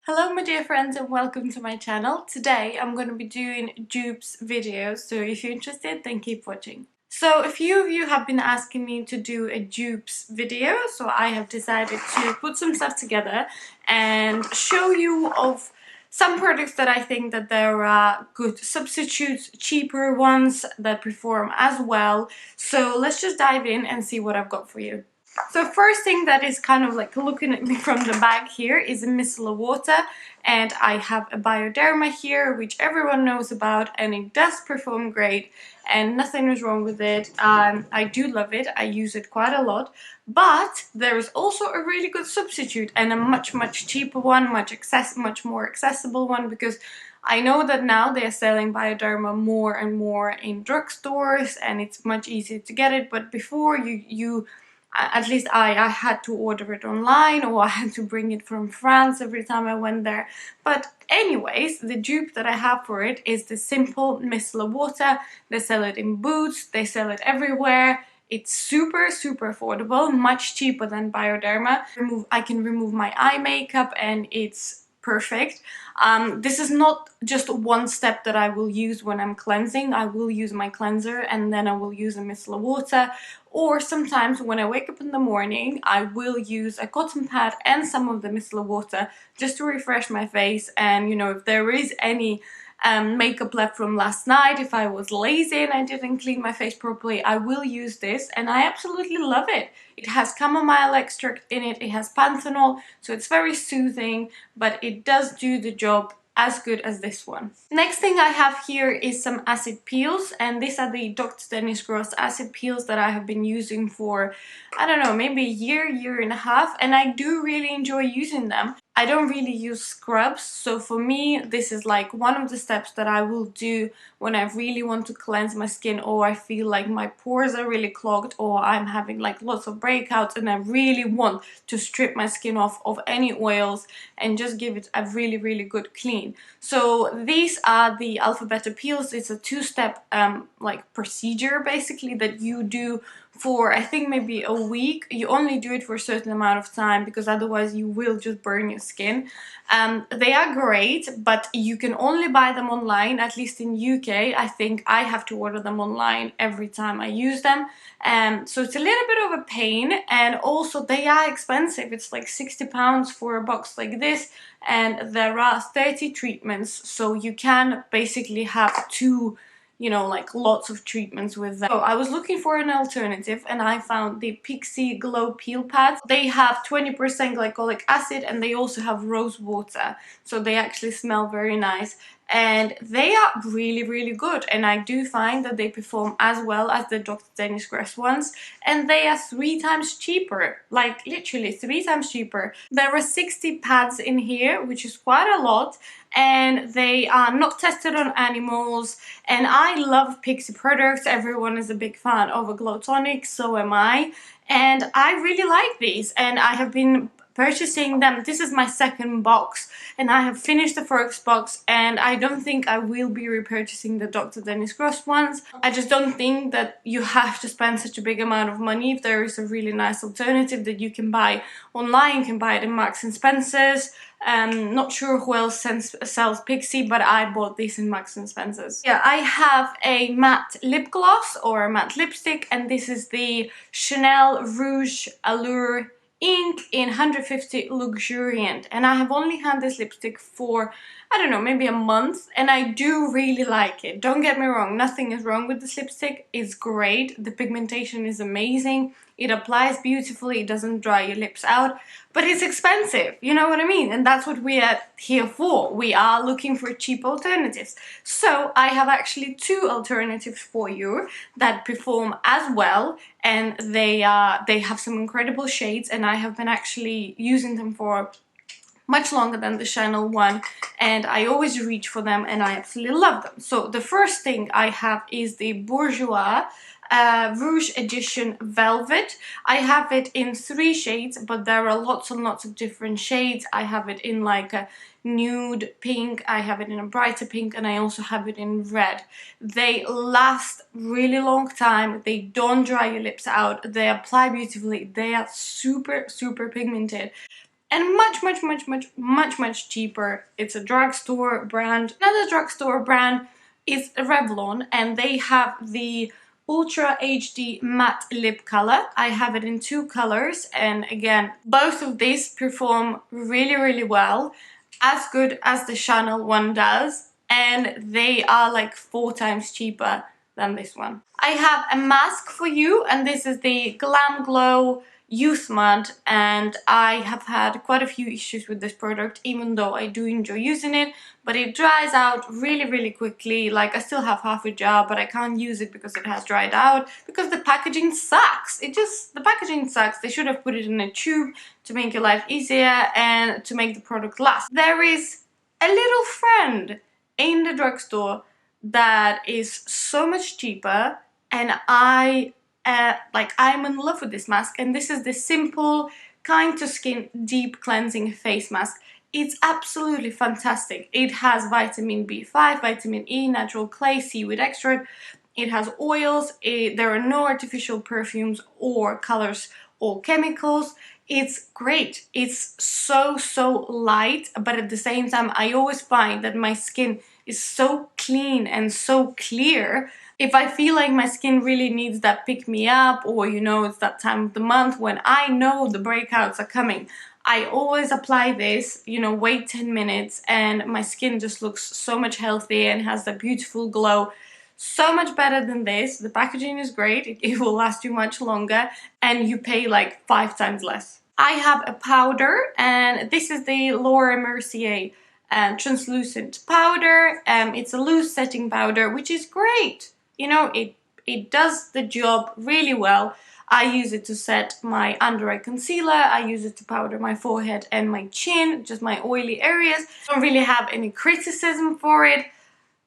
Hello my dear friends and welcome to my channel. Today I'm going to be doing dupes videos, so if you're interested then keep watching. So a few of you have been asking me to do a dupes video, so I have decided to put some stuff together and show you of some products that I think that there are good substitutes, cheaper ones that perform as well. So let's just dive in and see what I've got for you. So first thing that is kind of like looking at me from the bag here is a micellar water, and I have a Bioderma here which everyone knows about, and it does perform great and nothing is wrong with it. I do love it, I use it quite a lot, but there is also a really good substitute and a much cheaper one, much more accessible one, because I know that now they're selling Bioderma more and more in drugstores and it's much easier to get it, but before at least I had to order it online, or I had to bring it from France every time I went there. But anyways, the dupe that I have for it is the simple micellar water. They sell it in Boots, they sell it everywhere. It's super affordable, much cheaper than Bioderma. I can remove my eye makeup and it's perfect. This is not just one step that I will use when I'm cleansing. I will use my cleanser and then I will use a micellar water, or sometimes when I wake up in the morning I will use a cotton pad and some of the micellar water just to refresh my face. And you know, if there is any makeup left from last night, if I was lazy and I didn't clean my face properly, I will use this and I absolutely love it. It has chamomile extract in it, it has panthenol, so it's very soothing, but it does do the job as good as this one. Next thing I have here is some acid peels, and these are the Dr. Dennis Gross acid peels that I have been using for, I don't know, maybe a year and a half, and I do really enjoy using them. I don't really use scrubs, so for me this is like one of the steps that I will do when I really want to cleanse my skin, or I feel like my pores are really clogged, or I'm having like lots of breakouts and I really want to strip my skin off of any oils and just give it a really good clean. So these are the alpha beta peels. It's a two-step like procedure basically that you do for, I think, maybe a week. You only do it for a certain amount of time because otherwise you will just burn your skin. They are great, but you can only buy them online, at least in UK. I think I have to order them online every time I use them. So it's a little bit of a pain, and also they are expensive. It's like £60 for a box like this, and there are 30 treatments, so you can basically have two, you know, like lots of treatments with them. So I was looking for an alternative and I found the Pixi Glow Peel Pads. They have 20% glycolic acid and they also have rose water, so they actually smell very nice and they are really good, and I do find that they perform as well as the Dr. Dennis Gross ones, and they are 3 times cheaper, like literally 3 times cheaper. There are 60 pads in here, which is quite a lot, and they are not tested on animals, and I love Pixi products. Everyone is a big fan of a glow tonic, so am I, and I really like these, and I have been purchasing them. This is my second box and I have finished the first box, and I don't think I will be repurchasing the Dr. Dennis Gross ones. I just don't think that you have to spend such a big amount of money if there is a really nice alternative that you can buy online. You can buy it in Marks and Spencer's. Not sure who else sells Pixi, but I bought this in Marks and Spencer's. Yeah, I have a matte lip gloss or a matte lipstick, and this is the Chanel Rouge Allure Ink in 150 Luxuriant, and I have only had this lipstick for, I don't know, maybe a month, and I do really like it. Don't get me wrong, nothing is wrong with this lipstick. It's great, the pigmentation is amazing, it applies beautifully, it doesn't dry your lips out, but it's expensive, you know what I mean? And that's what we are here for. We are looking for cheap alternatives. So I have actually 2 alternatives for you that perform as well, and they have some incredible shades, and I have been actually using them for much longer than the Chanel one, and I always reach for them and I absolutely love them. So the first thing I have is the Bourjois Rouge Edition Velvet. I have it in 3 shades, but there are lots and lots of different shades. I have it in like a nude pink, I have it in a brighter pink, and I also have it in red. They last really long time, they don't dry your lips out, they apply beautifully, they are super pigmented. and much cheaper. It's a drugstore brand. Another drugstore brand is Revlon, and they have the Ultra HD Matte Lip Color. I have it in 2 colors, and again, both of these perform really well, as good as the Chanel one does, and they are like 4 times cheaper than this one. I have a mask for you, and this is the Glam Glow Youth Mud, and I have had quite a few issues with this product, even though I do enjoy using it, but it dries out really quickly. Like, I still have half a jar, but I can't use it because it has dried out, because the packaging sucks. The packaging sucks. They should have put it in a tube to make your life easier and to make the product last. There is a little friend in the drugstore that is so much cheaper, and I'm in love with this mask, and this is the Simple Kind to Skin Deep Cleansing Face Mask. It's absolutely fantastic. It has vitamin B5, vitamin E, natural clay, seaweed extract. It has oils. There are no artificial perfumes or colors or chemicals. It's great. It's so light, but at the same time, I always find that my skin is so clean and so clear. If I feel like my skin really needs that pick-me-up, or you know, it's that time of the month when I know the breakouts are coming, I always apply this, you know, wait 10 minutes, and my skin just looks so much healthier and has that beautiful glow. So much better than this. The packaging is great, it will last you much longer, and you pay like 5 times less. I have a powder, and this is the Laura Mercier translucent powder. It's a loose setting powder, which is great. You know, it does the job really well. I use it to set my under eye concealer. I use it to powder my forehead and my chin, just my oily areas. I don't really have any criticism for it,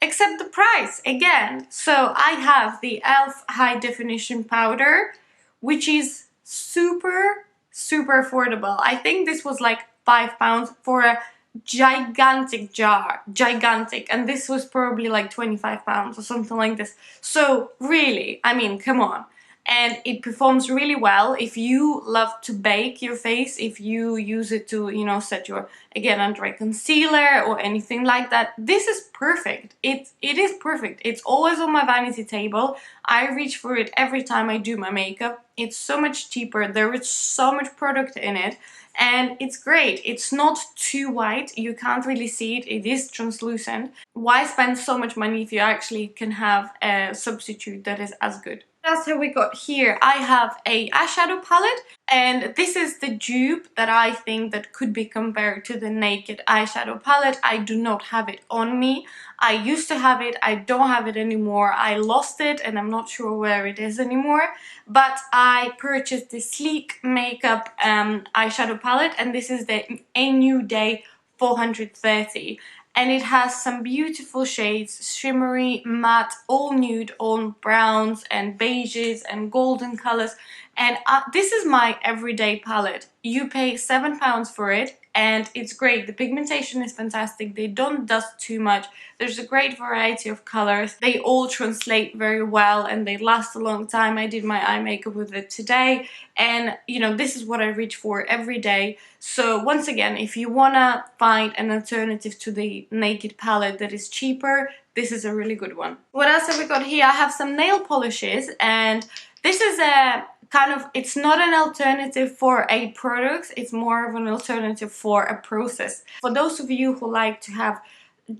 except the price again. So I have the e.l.f. High Definition Powder, which is super affordable. I think this was like £5 for a gigantic jar, gigantic, and this was probably like £25 or something like this. So really, I mean, come on. And it performs really well if you love to bake your face, if you use it to, you know, set your, again, under eye concealer or anything like that. This is perfect. It is perfect. It's always on my vanity table. I reach for it every time I do my makeup. It's so much cheaper. There is so much product in it, and it's great. It's not too white. You can't really see it. It is translucent. Why spend so much money if you actually can have a substitute that is as good? What else have we got here? I have a eyeshadow palette, and this is the dupe that I think that could be compared to the Naked eyeshadow palette. I do not have it on me. I used to have it. I don't have it anymore. I lost it, and I'm not sure where it is anymore. But I purchased the Sleek Makeup eyeshadow palette, and this is the A New Day 430. And it has some beautiful shades, shimmery, matte, all nude, all browns and beiges and golden colors. And this is my everyday palette. You pay £7 for it, and it's great. The pigmentation is fantastic. They don't dust too much. There's a great variety of colors. They all translate very well, and they last a long time. I did my eye makeup with it today, and you know, this is what I reach for every day. So once again, if you wanna find an alternative to the Naked palette that is cheaper, this is a really good one. What else have we got here? I have some nail polishes, and this is a kind of, it's not an alternative for a product, it's more of an alternative for a process. For those of you who like to have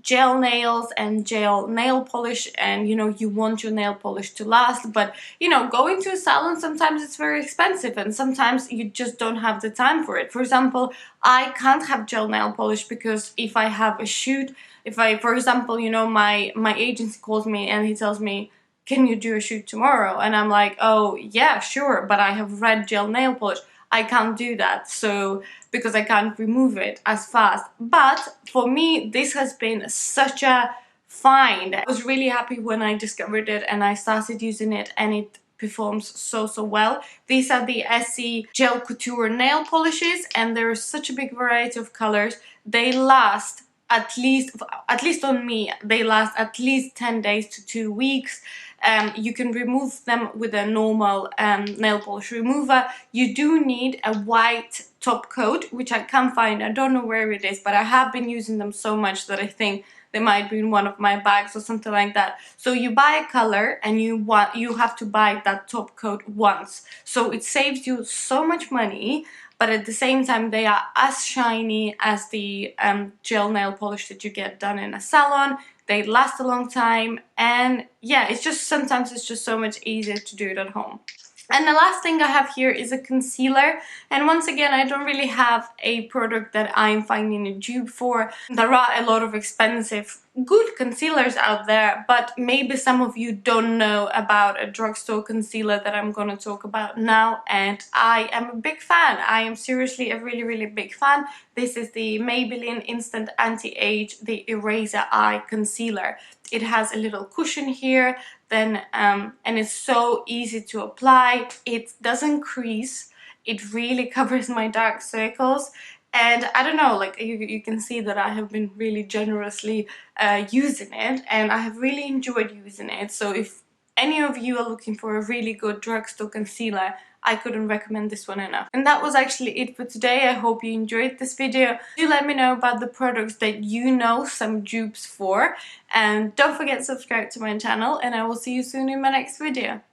gel nails and gel nail polish, and you know, you want your nail polish to last, but you know, going to a salon, sometimes it's very expensive, and sometimes you just don't have the time for it. For example, I can't have gel nail polish because if I have a shoot, if I, for example, you know, my agency calls me and he tells me, can you do a shoot tomorrow? And I'm like, oh yeah, sure, but I have red gel nail polish. I can't do that, so because I can't remove it as fast. But for me, this has been such a find. I was really happy when I discovered it and I started using it, and it performs so well. These are the Essie Gel Couture nail polishes, and there is such a big variety of colors. They last at least on me, they last at least 10 days to 2 weeks. You can remove them with a normal nail polish remover. You do need a white top coat, which I can't find. I don't know where it is, but I have been using them so much that I think they might be in one of my bags or something like that. So you buy a color and you have to buy that top coat once. So it saves you so much money, but at the same time they are as shiny as the gel nail polish that you get done in a salon. They last a long time, and yeah, it's just sometimes it's just so much easier to do it at home. And the last thing I have here is a concealer, and once again I don't really have a product that I'm finding a dupe for. There are a lot of expensive good concealers out there, but maybe some of you don't know about a drugstore concealer that I'm gonna talk about now, and I am a big fan. I am seriously a really big fan. This is the Maybelline Instant Anti-Age the Eraser Eye Concealer. It has a little cushion here, then and it's so easy to apply. It doesn't crease. It really covers my dark circles, and I don't know, like you can see that I have been really generously using it, and I have really enjoyed using it. So if any of you are looking for a really good drugstore concealer, I couldn't recommend this one enough. And that was actually it for today. I hope you enjoyed this video. Do let me know about the products that you know some dupes for, and don't forget to subscribe to my channel, and I will see you soon in my next video.